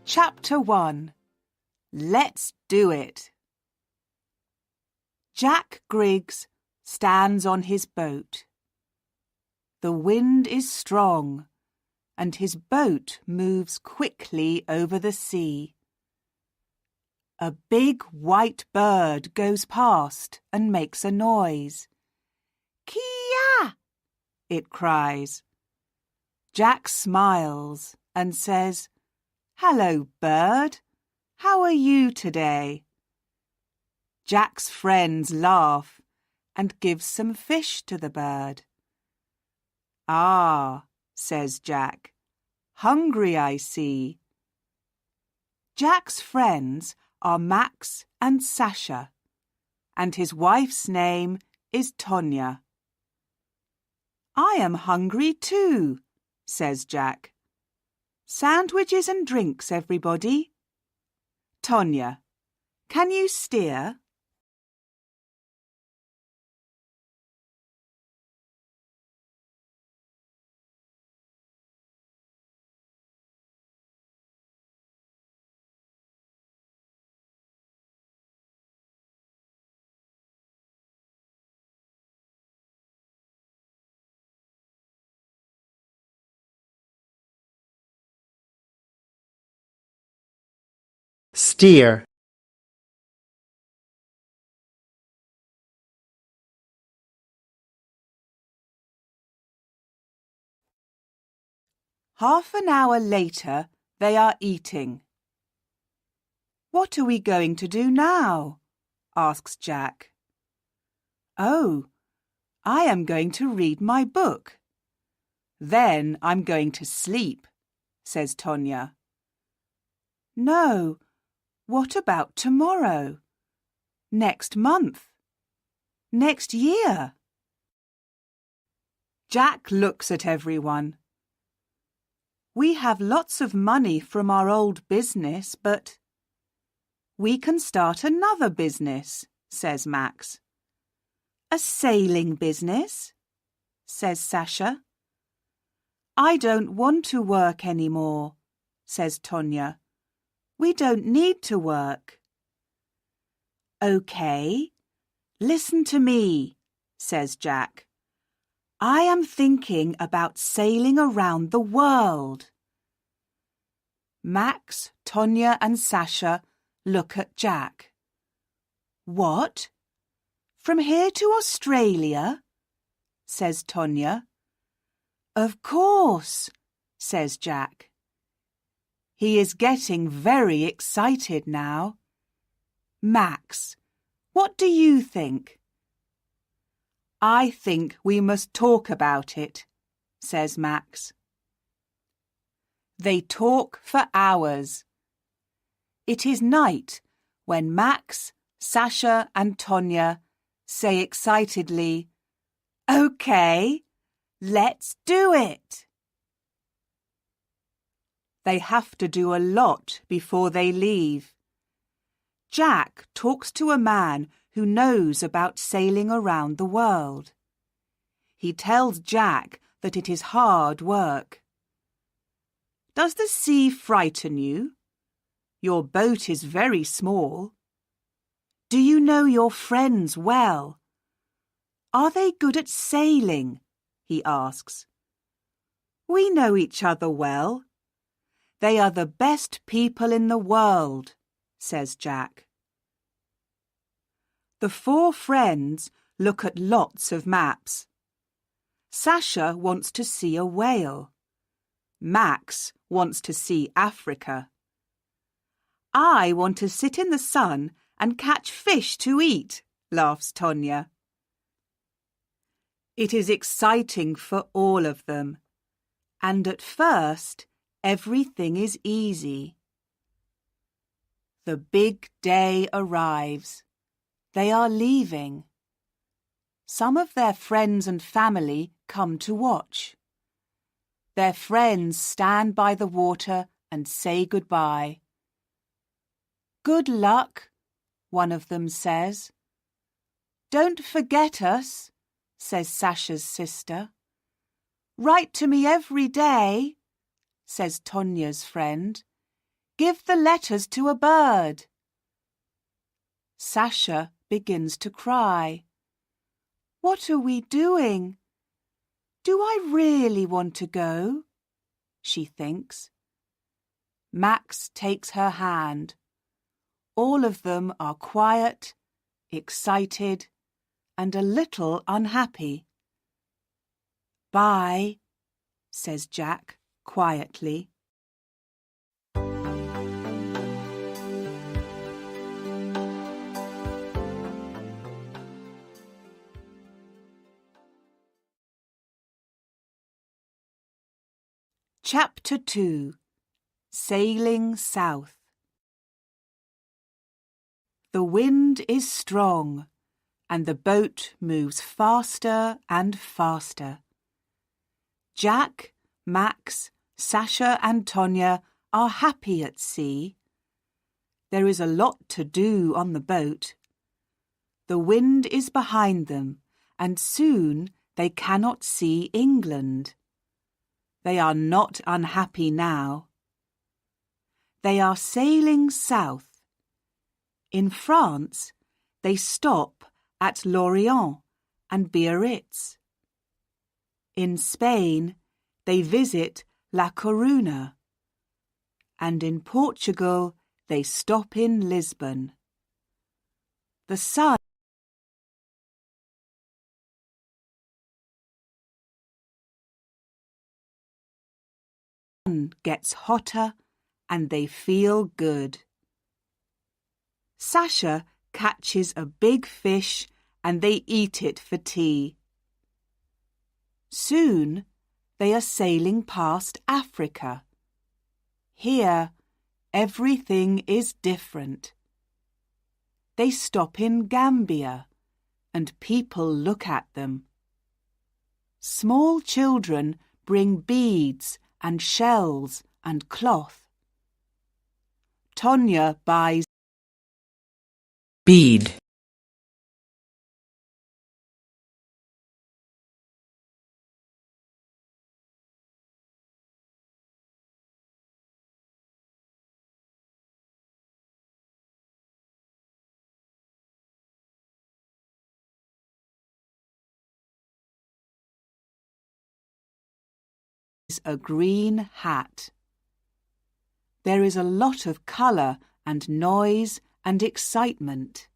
Chapter 1. Let's do it. Jack Griggs stands on his boat. The wind is strong, and his boat moves quickly over the sea. A big white bird goes past and makes a noise. "Kia!" it cries. Jack smiles and says, "Hello, bird. How are you today?" Jack's friends laugh and give some fish to the bird. "Ah," says Jack, "hungry I see." Jack's friends are Max and Sasha, and his wife's name is Tonya. "I am hungry too," says Jack. "Sandwiches and drinks, everybody." "Tonya, can you steer?" Steer. Half an hour later, they are eating. "What are we going to do now?" asks Jack. "Oh, I am going to read my book. Then I'm going to sleep," says Tonya. "No, what about tomorrow? Next month? Next year?" Jack looks at everyone. "We have lots of money from our old business, but—" "We can start another business," says Max. "A sailing business?" says Sasha. "I don't want to work any more," says Tonya. "We don't need to work." "Okay, listen to me," says Jack. "I am thinking about sailing around the world." Max, Tonya and Sasha look at Jack. "What? From here to Australia?" says Tonya. "Of course," says Jack. He is getting very excited now. "Max, what do you think?" "I think we must talk about it," says Max. They talk for hours. It is night when Max, Sasha and Tonya say excitedly, "Okay, let's do it." They have to do a lot before they leave. Jack talks to a man who knows about sailing around the world. He tells Jack that it is hard work. "Does the sea frighten you? Your boat is very small. Do you know your friends well? Are they good at sailing?" he asks. "We know each other well. They are the best people in the world," says Jack. The four friends look at lots of maps. Sasha wants to see a whale. Max wants to see Africa. "I want to sit in the sun and catch fish to eat," laughs Tonya. It is exciting for all of them, and at first everything is easy. The big day arrives. They are leaving. Some of their friends and family come to watch. Their friends stand by the water and say goodbye. "Good luck," one of them says. "Don't forget us," says Sasha's sister. "Write to me every day," says Tonya's friend. Give the letters to a bird. Sasha begins to cry. What are we doing? Do I really want to go? She thinks. Max takes her hand. All of them are quiet, excited, and a little unhappy. Bye, says Jack quietly. Chapter 2. Sailing South. The wind is strong, and the boat moves faster and faster. Jack, Max, Sasha and Tonya are happy at sea. There is a lot to do on the boat. The wind is behind them, and soon they cannot see England. They are not unhappy now. They are sailing south. In France, they stop at Lorient and Biarritz. In Spain, they visit La Coruña. And in Portugal, they stop in Lisbon. The sun gets hotter and they feel good. Sasha catches a big fish and they eat it for tea. Soon they are sailing past Africa. Here, everything is different. They stop in Gambia and people look at them. Small children bring beads and shells and cloth. Tonya buys bead, a green hat. There is a lot of colour and noise and excitement.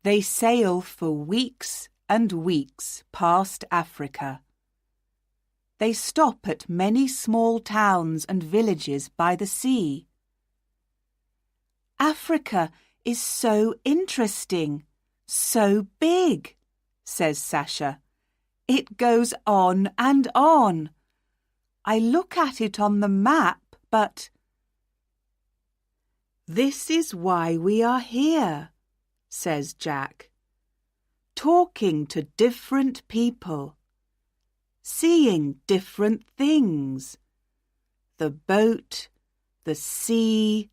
They sail for weeks and weeks past Africa. They stop at many small towns and villages by the sea. Africa is so interesting, so big, says Sasha. It goes on and on. I look at it on the map, but... This is why we are here, says Jack. Talking to different people. Seeing different things. The boat, the sea,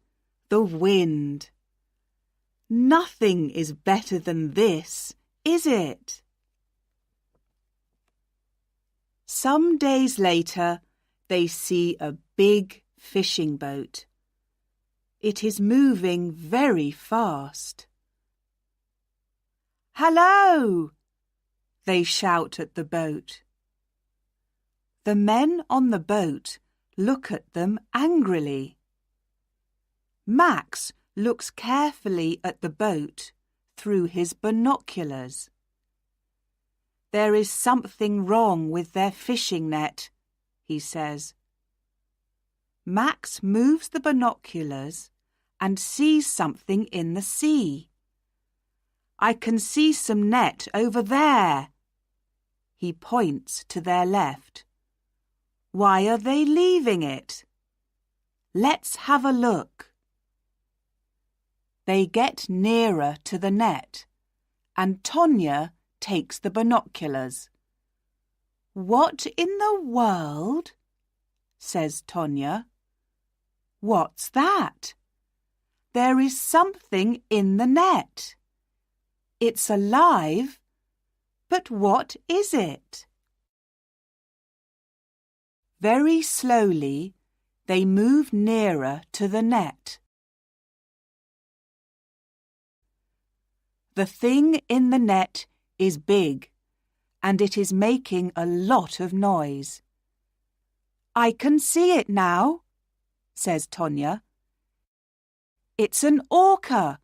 the wind. Nothing is better than this, is it? Some days later, they see a big fishing boat. It is moving very fast. Hello! They shout at the boat. The men on the boat look at them angrily. Max looks carefully at the boat through his binoculars. There is something wrong with their fishing net, he says. Max moves the binoculars and sees something in the sea. I can see some net over there. He points to their left. Why are they leaving it? Let's have a look. They get nearer to the net, and Tonya takes the binoculars. What in the world? Says Tonya. What's that? There is something in the net. It's alive, but what is it? Very slowly, they move nearer to the net. The thing in the net is big, and it is making a lot of noise. I can see it now, says Tonya. It's an orca.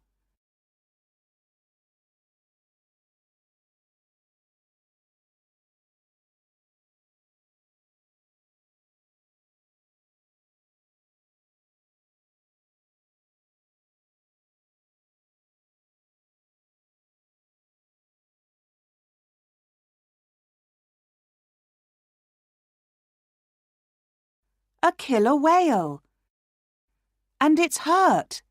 A killer whale. And it's hurt.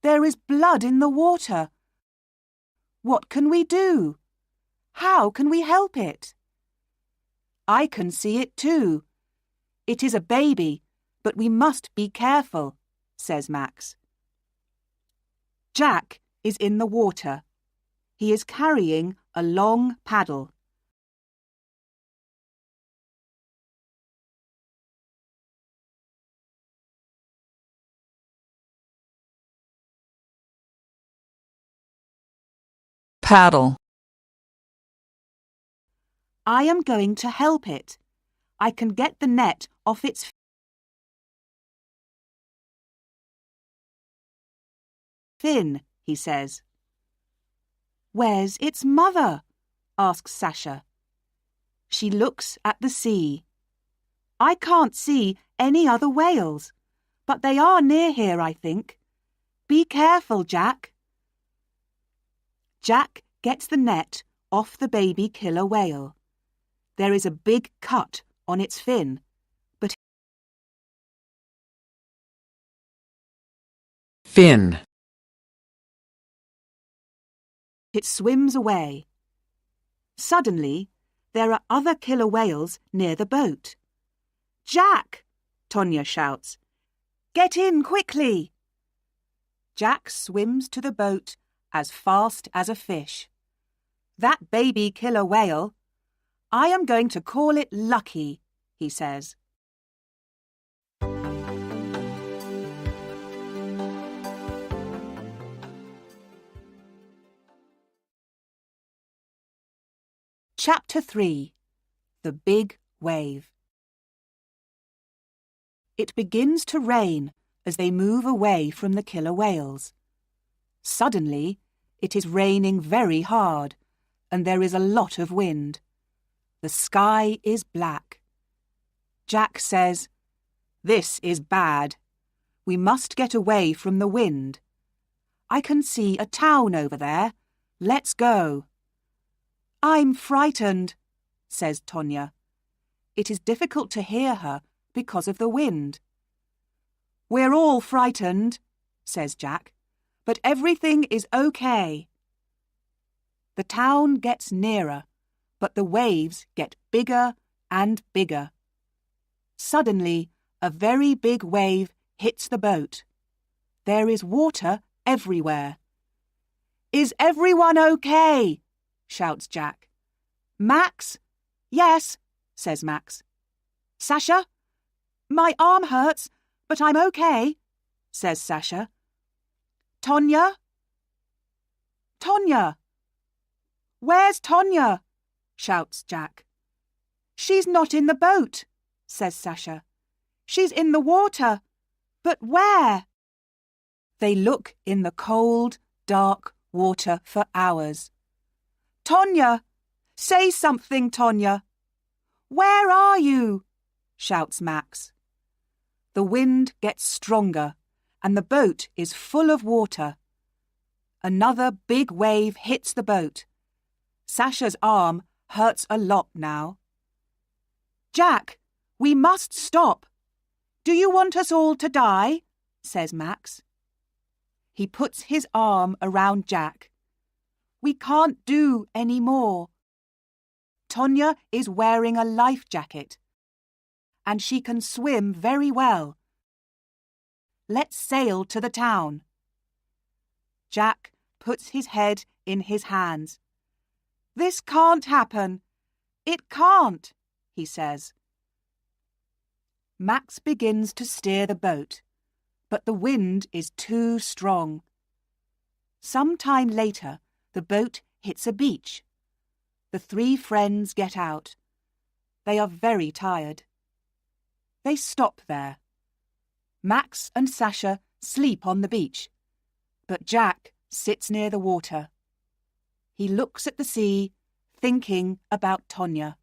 There is blood in the water. What can we do? How can we help it? I can see it too. It is a baby, but we must be careful, says Max. Jack is in the water. He is carrying a long paddle. Paddle. I am going to help it. I can get the net off its fin, he says. Where's its mother? Asks Sasha. She looks at the sea. I can't see any other whales, but they are near here, I think. Be careful, Jack. Jack gets the net off the baby killer whale. There is a big cut on its fin, but fin, it swims away. Suddenly, there are other killer whales near the boat. Jack! Tonya shouts. Get in quickly! Jack swims to the boat as fast as a fish. That baby killer whale, I am going to call it Lucky, he says. Chapter 3. The Big Wave. It begins to rain as they move away from the killer whales. Suddenly, it is raining very hard, and there is a lot of wind. The sky is black. Jack says, "This is bad. We must get away from the wind. I can see a town over there. Let's go." "I'm frightened," says Tonya. It is difficult to hear her because of the wind. "We're all frightened," says Jack, "but everything is okay." The town gets nearer, but the waves get bigger and bigger. Suddenly, a very big wave hits the boat. There is water everywhere. "Is everyone okay?" shouts Jack. "Max?" "Yes," says Max. "Sasha?" "My arm hurts, but I'm okay," says Sasha. "Tonya?" "Tonya!" "Where's Tonya?" shouts Jack. "She's not in the boat," says Sasha. "She's in the water. But where?" They look in the cold, dark water for hours. "Tonya! Say something, Tonya!" "Where are you?" shouts Max. The wind gets stronger, and the boat is full of water. Another big wave hits the boat. Sasha's arm hurts a lot now. "Jack, we must stop. Do you want us all to die?" says Max. He puts his arm around Jack. "We can't do any more. Tonya is wearing a life jacket, and she can swim very well. Let's sail to the town." Jack puts his head in his hands. "This can't happen. It can't," he says. Max begins to steer the boat, but the wind is too strong. Some time later, the boat hits a beach. The three friends get out. They are very tired. They stop there. Max and Sasha sleep on the beach, but Jack sits near the water. He looks at the sea, thinking about Tonya.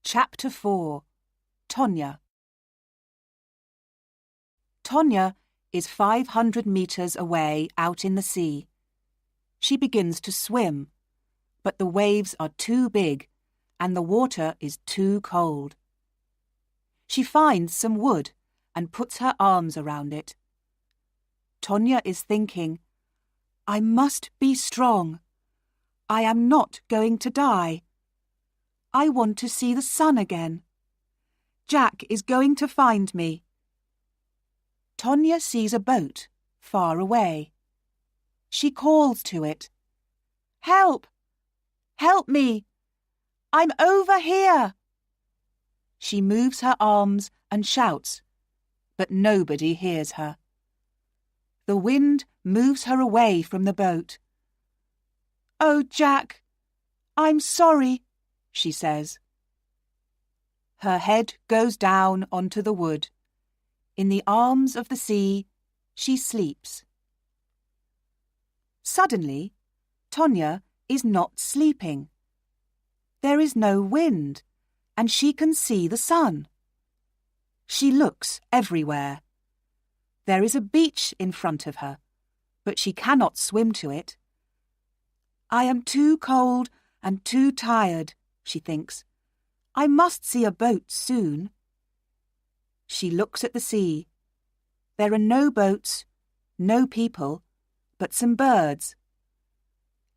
Chapter 4. Tonya. Tonya is 500 meters away out in the sea. She begins to swim, but the waves are too big and the water is too cold. She finds some wood and puts her arms around it. Tonya is thinking, I must be strong. I am not going to die. I want to see the sun again. Jack is going to find me. Tonya sees a boat far away. She calls to it. Help! Help me! I'm over here! She moves her arms and shouts, but nobody hears her. The wind moves her away from the boat. Oh, Jack, I'm sorry, she says. Her head goes down onto the wood. In the arms of the sea, she sleeps. Suddenly, Tonya is not sleeping. There is no wind, and she can see the sun. She looks everywhere. There is a beach in front of her, but she cannot swim to it. I am too cold and too tired, she thinks. I must see a boat soon. She looks at the sea. There are no boats, no people, but some birds.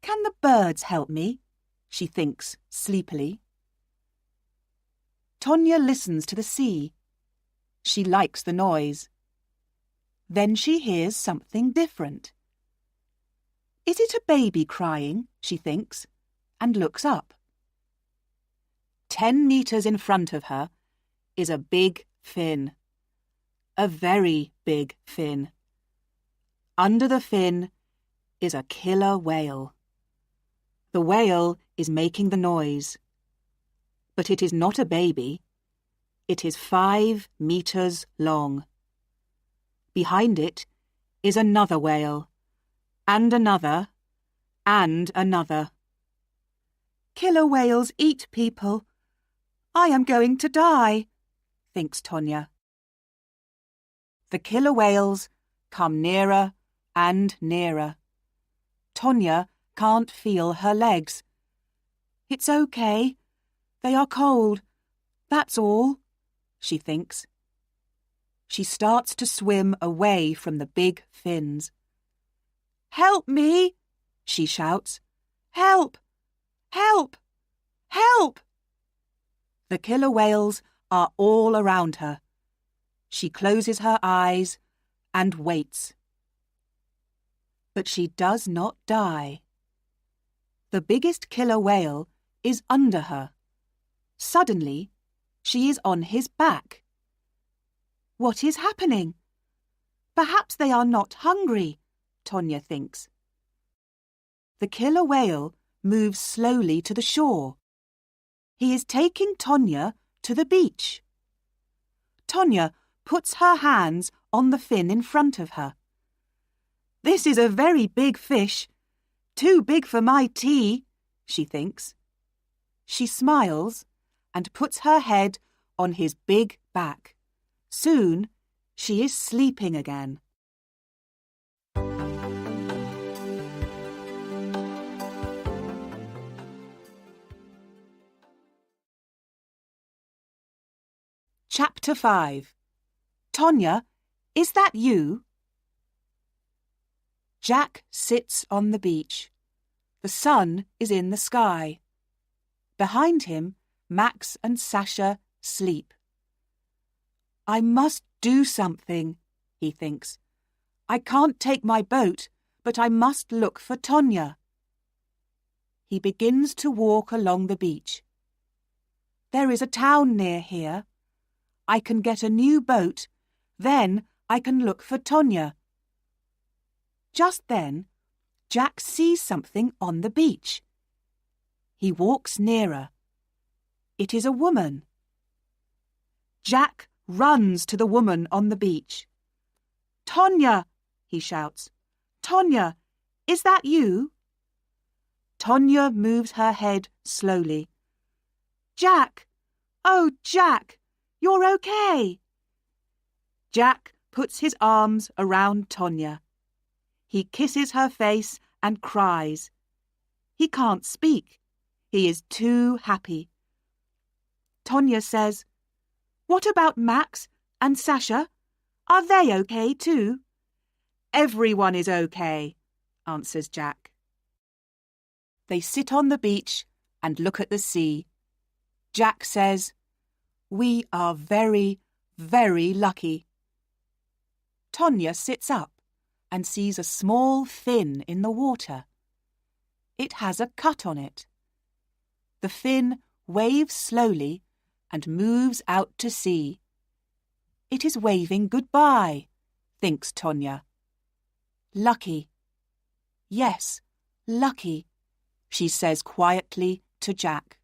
Can the birds help me? She thinks sleepily. Tonya listens to the sea. She likes the noise. Then she hears something different. Is it a baby crying? She thinks, and looks up. 10 meters in front of her is a big fin. A very big fin. Under the fin is a killer whale. The whale is making the noise. But it is not a baby. It is 5 meters long. Behind it is another whale, and another, and another. Killer whales eat people. I am going to die, thinks Tonya. The killer whales come nearer and nearer. Tonya can't feel her legs. It's okay. They are cold. That's all, she thinks. She starts to swim away from the big fins. Help me, she shouts. Help! Help! Help! The killer whales are all around her. She closes her eyes and waits. But she does not die. The biggest killer whale is under her. Suddenly, she is on his back. What is happening? Perhaps they are not hungry, Tonya thinks. The killer whale moves slowly to the shore. He is taking Tonya to the beach. Tonya puts her hands on the fin in front of her. This is a very big fish. Too big for my tea, she thinks. She smiles and puts her head on his big back. Soon, she is sleeping again. Chapter 5. Tonya, is that you? Jack sits on the beach. The sun is in the sky. Behind him, Max and Sasha sleep. I must do something, he thinks. I can't take my boat but I must look for Tonya. He begins to walk along the beach. There is a town near here. I can get a new boat, then I can look for Tonya. Just then, Jack sees something on the beach. He walks nearer. It is a woman. Jack runs to the woman on the beach. "Tonya!" he shouts. "Tonya, is that you?" Tonya moves her head slowly. "Jack! Oh, Jack! You're okay!" Jack puts his arms around Tonya. He kisses her face and cries. He can't speak. He is too happy. Tonya says, "What about Max and Sasha? Are they okay too?" "Everyone is okay," answers Jack. They sit on the beach and look at the sea. Jack says, "We are very, very lucky." Tonya sits up and sees a small fin in the water. It has a cut on it. The fin waves slowly and moves out to sea. It is waving goodbye, thinks Tonya. Lucky. Yes, lucky, she says quietly to Jack.